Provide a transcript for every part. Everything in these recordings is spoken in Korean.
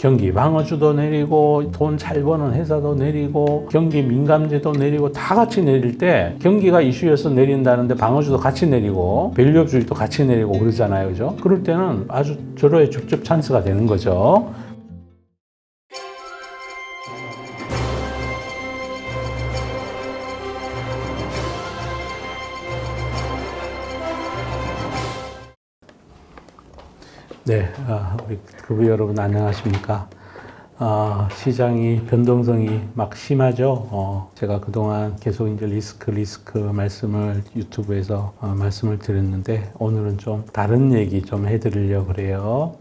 경기 방어주도 내리고 돈 잘 버는 회사도 내리고 경기 민감제도 내리고 다 같이 내릴 때 경기가 이슈여서 내린다는데 방어주도 같이 내리고 밸류업주도 같이 내리고 그러잖아요. 그죠? 그럴 때는 아주 절호의 줍줍 찬스가 되는 거죠. 네, 우리 구부 여러분 안녕하십니까? 시장이 변동성이 막 심하죠. 제가 그동안 계속 이제 리스크 말씀을 유튜브에서 말씀을 드렸는데 오늘은 좀 다른 얘기 좀 해드리려고 그래요.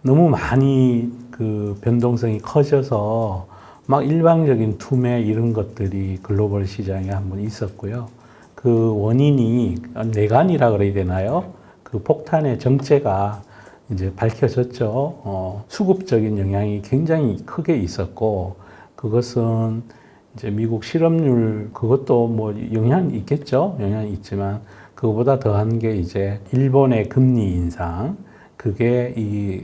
너무 많이 그 변동성이 커져서 막 일방적인 투매 이런 것들이 글로벌 시장에 한번 있었고요. 그 원인이 내관이라 그래야 되나요? 그 폭탄의 정체가 이제 밝혀졌죠. 수급적인 영향이 굉장히 크게 있었고, 그것은 이제 미국 실업률, 그것도 뭐 영향이 있겠죠. 영향이 있지만, 그거보다 더한 게 이제 일본의 금리 인상, 그게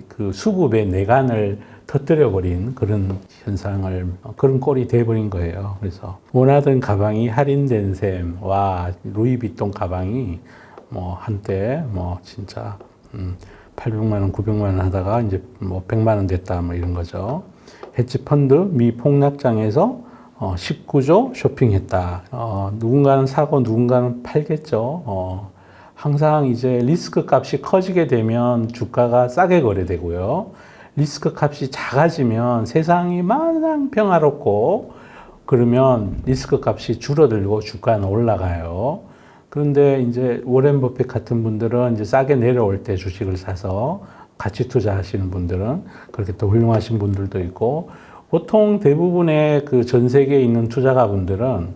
그 수급의 내관을 터뜨려버린 그런 현상을, 그런 꼴이 돼버린 거예요. 그래서 원하던 가방이 할인된 셈, 와, 루이비통 가방이 뭐 한때 뭐 진짜, 800만 원, 900만 원 하다가 이제 뭐 100만 원 됐다 뭐 이런 거죠. 헤지펀드 미 폭락장에서 19조 쇼핑했다. 누군가는 사고 누군가는 팔겠죠. 항상 이제 리스크 값이 커지게 되면 주가가 싸게 거래되고요. 리스크 값이 작아지면 세상이 마냥 평화롭고 그러면 리스크 값이 줄어들고 주가는 올라가요. 그런데 이제 워렌 버핏 같은 분들은 이제 싸게 내려올 때 주식을 사서 가치 투자하시는 분들은 그렇게 또 훌륭하신 분들도 있고 보통 대부분의 그 전 세계에 있는 투자가분들은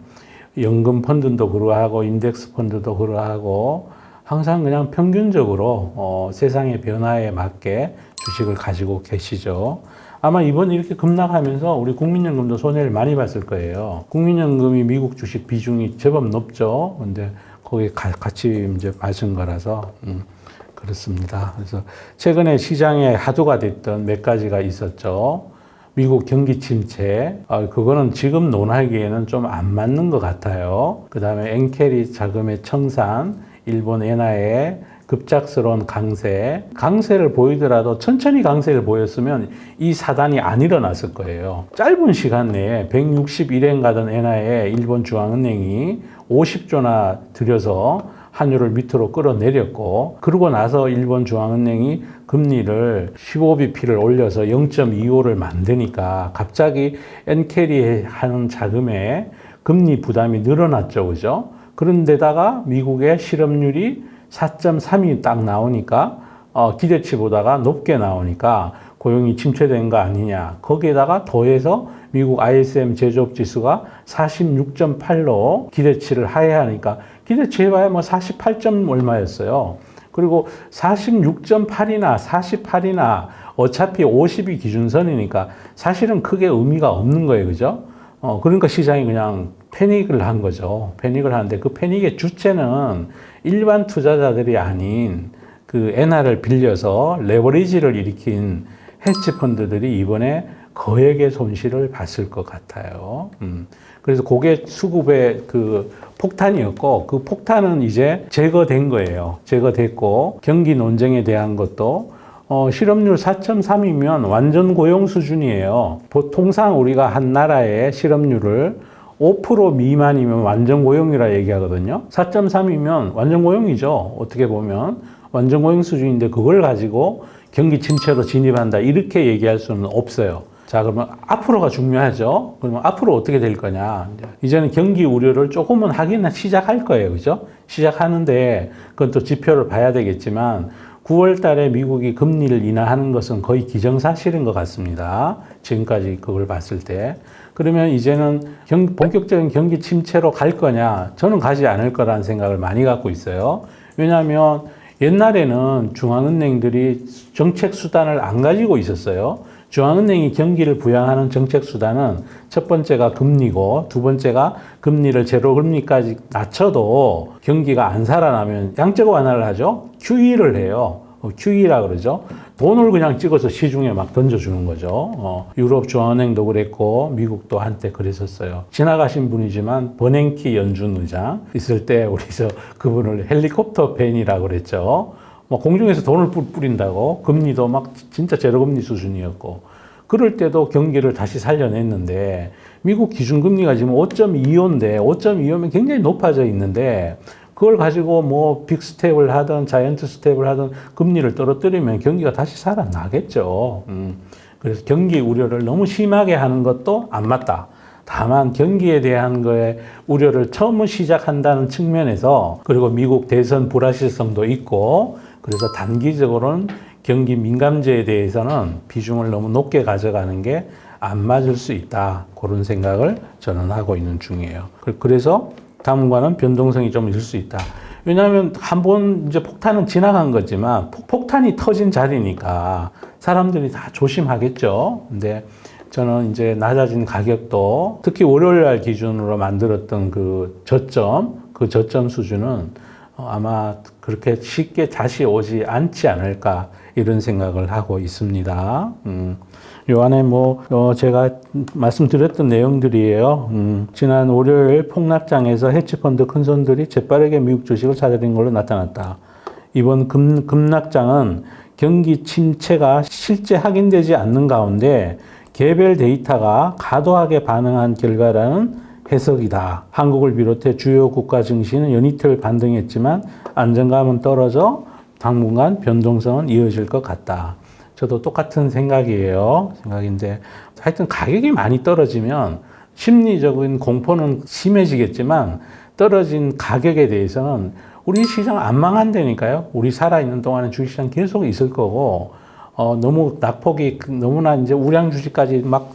연금 펀드도 그러하고 인덱스 펀드도 그러하고 항상 그냥 평균적으로 세상의 변화에 맞게 주식을 가지고 계시죠. 아마 이번 이렇게 급락하면서 우리 국민연금도 손해를 많이 봤을 거예요. 국민연금이 미국 주식 비중이 제법 높죠. 근데 거기에 같이 이제 맞은 거라서, 그렇습니다. 그래서 최근에 시장에 화두가 됐던 몇 가지가 있었죠. 미국 경기 침체, 그거는 지금 논하기에는 좀 안 맞는 것 같아요. 그 다음에 엔캐리 자금의 청산, 일본 엔화의 급작스러운 강세를 보이더라도 천천히 강세를 보였으면 이 사단이 안 일어났을 거예요. 짧은 시간 내에 161엔 가던 엔화에 일본 중앙은행이 50조나 들여서 환율을 밑으로 끌어내렸고 그러고 나서 일본 중앙은행이 금리를 15bp를 올려서 0.25를 만드니까 갑자기 엔캐리 하는 자금에 금리 부담이 늘어났죠. 그죠? 그런데다가 미국의 실업률이 4.3이 딱 나오니까 기대치보다가 높게 나오니까 고용이 침체된 거 아니냐. 거기에다가 더해서 미국 ISM 제조업 지수가 46.8로 기대치를 하회하니까 기대치 해봐야 뭐 48점 얼마였어요. 그리고 46.8이나 48이나 어차피 50이 기준선이니까 사실은 크게 의미가 없는 거예요. 그죠? 그러니까 시장이 그냥 패닉을 한 거죠. 패닉을 하는데 그 패닉의 주체는 일반 투자자들이 아닌 그 엔화를 빌려서 레버리지를 일으킨 헤지 펀드들이 이번에 거액의 손실을 봤을 것 같아요. 그래서 그게 수급의 그 폭탄이었고 그 폭탄은 이제 제거된 거예요. 제거됐고 경기 논쟁에 대한 것도 실업률 4.3이면 완전 고용 수준이에요. 보통상 우리가 한 나라의 실업률을 5% 미만이면 완전 고용이라 얘기하거든요. 4.3이면 완전 고용이죠. 어떻게 보면 완전 고용 수준인데 그걸 가지고 경기 침체로 진입한다 이렇게 얘기할 수는 없어요. 자, 그러면 앞으로가 중요하죠. 그러면 앞으로 어떻게 될 거냐. 이제는 경기 우려를 조금은 하기는 시작할 거예요. 그죠? 시작하는데 그건 또 지표를 봐야 되겠지만 9월 달에 미국이 금리를 인하하는 것은 거의 기정사실인 것 같습니다. 지금까지 그걸 봤을 때. 그러면 이제는 본격적인 경기 침체로 갈 거냐? 저는 가지 않을 거라는 생각을 많이 갖고 있어요. 왜냐하면 옛날에는 중앙은행들이 정책 수단을 안 가지고 있었어요. 중앙은행이 경기를 부양하는 정책 수단은 첫 번째가 금리고 두 번째가 금리를 제로 금리까지 낮춰도 경기가 안 살아나면 양적 완화를 하죠. QE를 해요. QE라 그러죠. 돈을 그냥 찍어서 시중에 막 던져주는 거죠. 유럽 중앙은행도 그랬고 미국도 한때 그랬었어요. 지나가신 분이지만 버냉키 연준 의장 있을 때 우리 그분을 헬리콥터 벤이라고 그랬죠. 뭐 공중에서 돈을 뿌린다고 금리도 막 진짜 제로금리 수준이었고 그럴 때도 경기를 다시 살려냈는데 미국 기준금리가 지금 5.25인데 5.25면 굉장히 높아져 있는데 그걸 가지고 뭐 빅스텝을 하든 자이언트 스텝을 하든 금리를 떨어뜨리면 경기가 다시 살아나겠죠. 그래서 경기 우려를 너무 심하게 하는 것도 안 맞다. 다만 경기에 대한 거에 우려를 처음 시작한다는 측면에서 그리고 미국 대선 불확실성도 있고 그래서 단기적으로는 경기 민감제에 대해서는 비중을 너무 높게 가져가는 게 안 맞을 수 있다. 그런 생각을 저는 하고 있는 중이에요. 그래서 당분간은 변동성이 좀 있을 수 있다. 왜냐하면 한번 이제 폭탄은 지나간 거지만 폭탄이 터진 자리니까 사람들이 다 조심하겠죠. 근데 저는 이제 낮아진 가격도 특히 월요일 날 기준으로 만들었던 그 저점 수준은 아마 그렇게 쉽게 다시 오지 않지 않을까 이런 생각을 하고 있습니다. 요 안에 제가 말씀드렸던 내용들이에요. 지난 월요일 폭락장에서 헤지펀드 큰손들이 재빠르게 미국 주식을 사들인 걸로 나타났다. 이번 급락장은 경기 침체가 실제 확인되지 않는 가운데 개별 데이터가 과도하게 반응한 결과라는 해석이다. 한국을 비롯해 주요 국가 증시는 연이틀 반등했지만 안정감은 떨어져 당분간 변동성은 이어질 것 같다. 저도 똑같은 생각인데 하여튼 가격이 많이 떨어지면 심리적인 공포는 심해지겠지만 떨어진 가격에 대해서는 우리 시장 안 망한다니까요. 우리 살아있는 동안에 주식시장 계속 있을 거고 너무 낙폭이 너무나 이제 우량 주식까지 막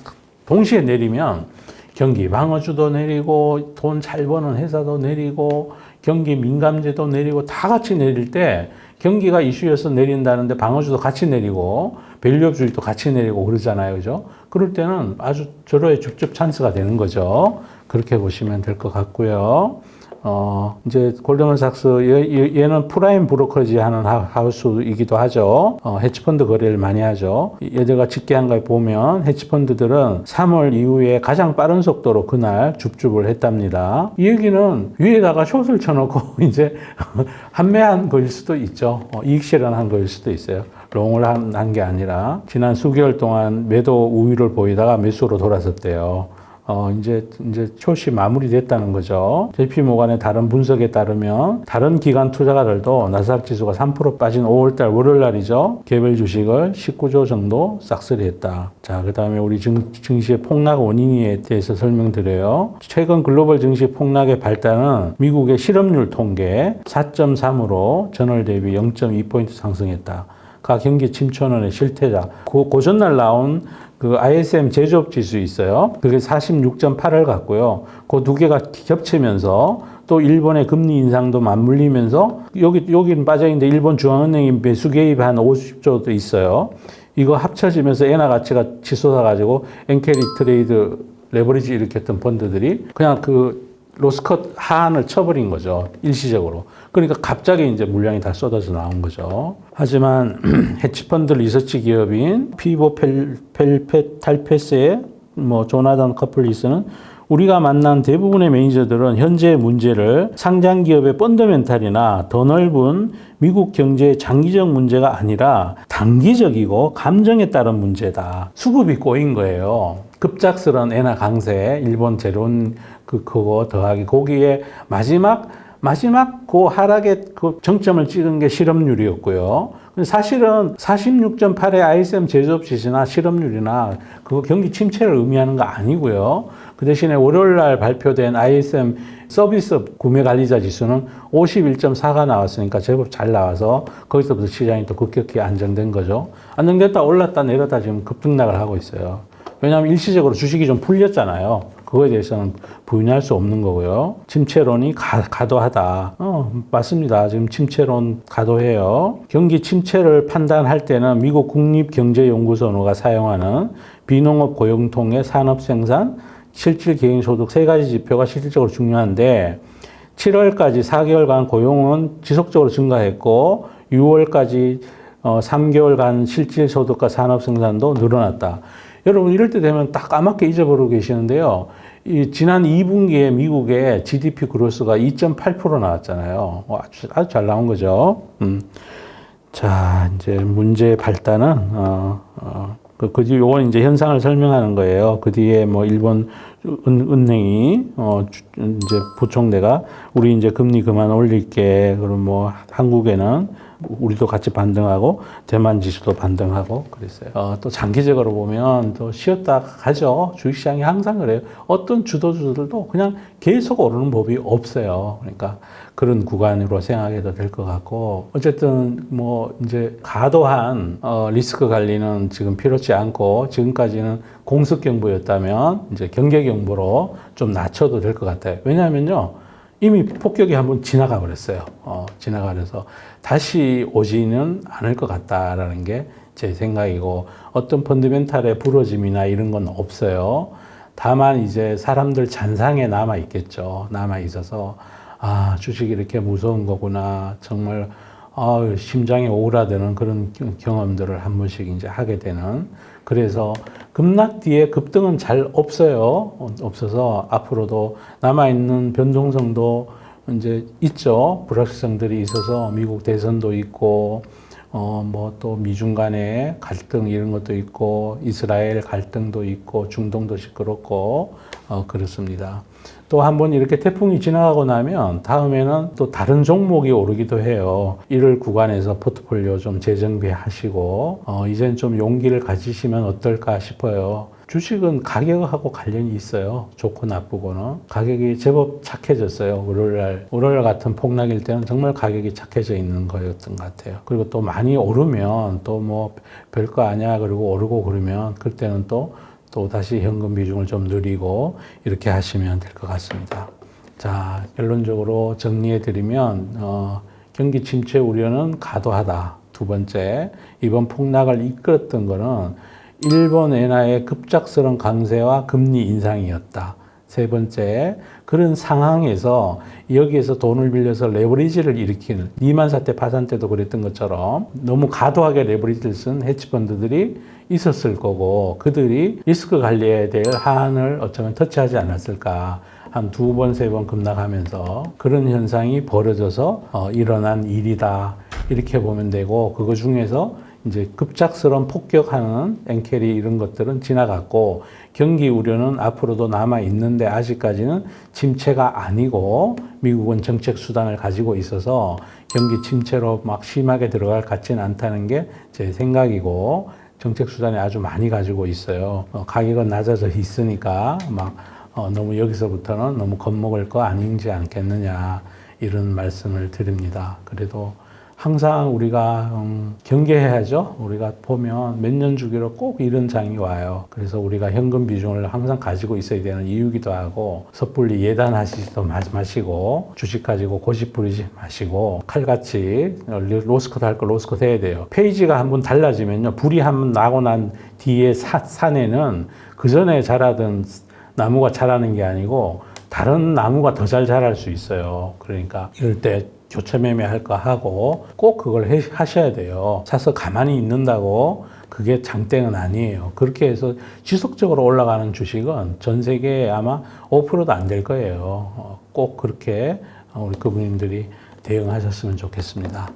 동시에 내리면 경기 방어주도 내리고 돈 잘 버는 회사도 내리고 경기 민감제도 내리고 다 같이 내릴 때 경기가 이슈여서 내린다는데 방어주도 같이 내리고 밸류업 주식도 같이 내리고 그러잖아요. 그죠? 그럴 때는 아주 절호의 줍줍 찬스가 되는 거죠. 그렇게 보시면 될 것 같고요. 이제 골드만삭스 얘는 프라임 브로커리지 하는 하우스이기도 하죠. 헤지펀드 거래를 많이 하죠. 얘들가 집계한 걸 보면 헤지펀드들은 3월 이후에 가장 빠른 속도로 그날 줍줍을 했답니다. 이 얘기는 위에다가 숏을 쳐놓고 이제 한매한 거일 수도 있죠. 이익 실현한 거일 수도 있어요. 롱을 한 게 아니라 지난 수개월 동안 매도 우위를 보이다가 매수로 돌아섰대요. 이제 숏이 마무리됐다는 거죠. JP모간의 다른 분석에 따르면 다른 기관 투자가들도 나스닥 지수가 3% 빠진 5월달 월요일 날이죠. 개별 주식을 19조 정도 싹쓸이했다. 자, 그 다음에 우리 증시의 폭락 원인에 대해서 설명드려요. 최근 글로벌 증시 폭락의 발단은 미국의 실업률 통계 4.3으로 전월 대비 0.2포인트 상승했다. 가 경기 침체론의 실태자. 그 전날 나온 그 ISM 제조업 지수 있어요. 그게 46.8을 갖고요. 그 두 개가 겹치면서 또 일본의 금리 인상도 맞물리면서 여기는 빠져있는데 일본 중앙은행이 매수 개입 한 50조도 있어요. 이거 합쳐지면서 엔화 가치가 치솟아가지고 엔캐리 트레이드 레버리지 일으켰던 펀드들이 그냥 그 로스컷 하한을 쳐버린 거죠. 일시적으로. 그러니까 갑자기 이제 물량이 다 쏟아져 나온 거죠. 하지만 헤지펀드 리서치 기업인 피보 탈페스의 조나단 커플리스는 우리가 만난 대부분의 매니저들은 현재의 문제를 상장 기업의 펀더멘탈이나 더 넓은 미국 경제의 장기적 문제가 아니라 단기적이고 감정에 따른 문제다. 수급이 꼬인 거예요. 급작스러운 엔화 강세, 일본 제론 그거 더하기 거기에 마지막 그 하락의 그 정점을 찍은 게 실업률이었고요. 사실은 46.8의 ISM 제조업 지수나 실업률이나 그거 경기 침체를 의미하는 거 아니고요. 그 대신에 월요일 날 발표된 ISM 서비스업 구매관리자 지수는 51.4가 나왔으니까 제법 잘 나와서 거기서부터 시장이 또 급격히 안정된 거죠. 안정됐다 올랐다 내렸다 지금 급등락을 하고 있어요. 왜냐하면 일시적으로 주식이 좀 풀렸잖아요. 그거에 대해서는 부인할 수 없는 거고요. 침체론이 과도하다. 맞습니다. 지금 침체론 과도해요. 경기 침체를 판단할 때는 미국 국립경제연구소가 사용하는 비농업 고용통계 산업생산, 실질 개인소득 세 가지 지표가 실질적으로 중요한데 7월까지 4개월간 고용은 지속적으로 증가했고 6월까지 3개월간 실질 소득과 산업 생산도 늘어났다. 여러분 이럴 때 되면 딱 까맣게 잊어버리고 계시는데요. 이 지난 2분기에 미국의 GDP 그로스가 2.8% 나왔잖아요. 아주 잘 나온 거죠. 자, 이제 문제의 발단은 그 뒤에 요건 이제 현상을 설명하는 거예요. 그 뒤에 뭐 일본 은행이 이제 부총재가 우리 이제 금리 그만 올릴게. 그럼 뭐 한국에는 우리도 같이 반등하고 대만 지수도 반등하고 그랬어요. 또 장기적으로 보면 또 쉬었다 가죠. 주식시장이 항상 그래요. 어떤 주도주들도 그냥 계속 오르는 법이 없어요. 그러니까 그런 구간으로 생각해도 될 것 같고 어쨌든 뭐 이제 과도한 리스크 관리는 지금 필요치 않고 지금까지는 공습 경보였다면 이제 경계 경보로 좀 낮춰도 될 것 같아요. 왜냐하면요. 이미 폭격이 한번 지나가 버렸어요. 지나가면서 다시 오지는 않을 것 같다라는 게 제 생각이고 어떤 펀더멘탈의 부러짐이나 이런 건 없어요. 다만 이제 사람들 잔상에 남아 있겠죠. 남아 있어서 아, 주식이 이렇게 무서운 거구나. 정말 심장이 오그라드는 그런 경험들을 한 번씩 이제 하게 되는. 그래서 급락 뒤에 급등은 잘 없어요. 없어서 앞으로도 남아있는 변동성도 이제 있죠. 불확실성들이 있어서 미국 대선도 있고, 뭐 또 미중 간의 갈등 이런 것도 있고, 이스라엘 갈등도 있고, 중동도 시끄럽고, 그렇습니다. 또 한 번 이렇게 태풍이 지나가고 나면 다음에는 또 다른 종목이 오르기도 해요. 이럴 구간에서 포트폴리오 좀 재정비하시고 이젠 좀 용기를 가지시면 어떨까 싶어요. 주식은 가격하고 관련이 있어요. 좋고 나쁘고는. 가격이 제법 착해졌어요. 월요일 같은 폭락일 때는 정말 가격이 착해져 있는 거였던 것 같아요. 그리고 또 많이 오르면 또 뭐 별거 아니야 그리고 오르고 그러면 그때는 또 다시 현금 비중을 좀 늘리고 이렇게 하시면 될 것 같습니다. 자, 결론적으로 정리해 드리면 경기 침체 우려는 과도하다. 두 번째, 이번 폭락을 이끌었던 거는 일본 엔화의 급작스러운 강세와 금리 인상이었다. 세 번째, 그런 상황에서 여기에서 돈을 빌려서 레버리지를 일으키는 리만 사태 파산 때도 그랬던 것처럼 너무 과도하게 레버리지를 쓴 헤지펀드들이 있었을 거고 그들이 리스크 관리에 대해 하한을 어쩌면 터치하지 않았을까. 한 두 번, 세 번 급락하면서 그런 현상이 벌어져서 일어난 일이다. 이렇게 보면 되고 그거 중에서 이제 급작스러운 폭격하는 엔캐리 이런 것들은 지나갔고 경기 우려는 앞으로도 남아 있는데 아직까지는 침체가 아니고 미국은 정책 수단을 가지고 있어서 경기 침체로 막 심하게 들어갈 것 같지는 않다는 게 제 생각이고 정책 수단이 아주 많이 가지고 있어요. 가격은 낮아져 있으니까 막 너무 여기서부터는 너무 겁먹을 거 아니지 않겠느냐 이런 말씀을 드립니다. 그래도 항상 우리가 경계해야죠. 우리가 보면 몇 년 주기로 꼭 이런 장이 와요. 그래서 우리가 현금 비중을 항상 가지고 있어야 되는 이유기도 하고 섣불리 예단하시지도 마시고 주식 가지고 고집 부리지 마시고 칼같이 로스컷 할 거 로스컷 해야 돼요. 페이지가 한번 달라지면요. 불이 한번 나고 난 뒤에 산에는 그 전에 자라던 나무가 자라는 게 아니고 다른 나무가 더 잘 자랄 수 있어요. 그러니까 이럴 때 교체 매매할 거 하고 꼭 그걸 하셔야 돼요. 사서 가만히 있는다고 그게 장땡은 아니에요. 그렇게 해서 지속적으로 올라가는 주식은 전 세계에 아마 5%도 안 될 거예요. 꼭 그렇게 우리 그분님들이 대응하셨으면 좋겠습니다.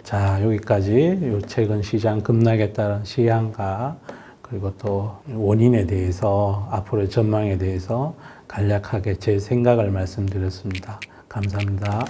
자, 여기까지 최근 시장 급락에 따른 시향과 그리고 또 원인에 대해서 앞으로의 전망에 대해서 간략하게 제 생각을 말씀드렸습니다. 감사합니다.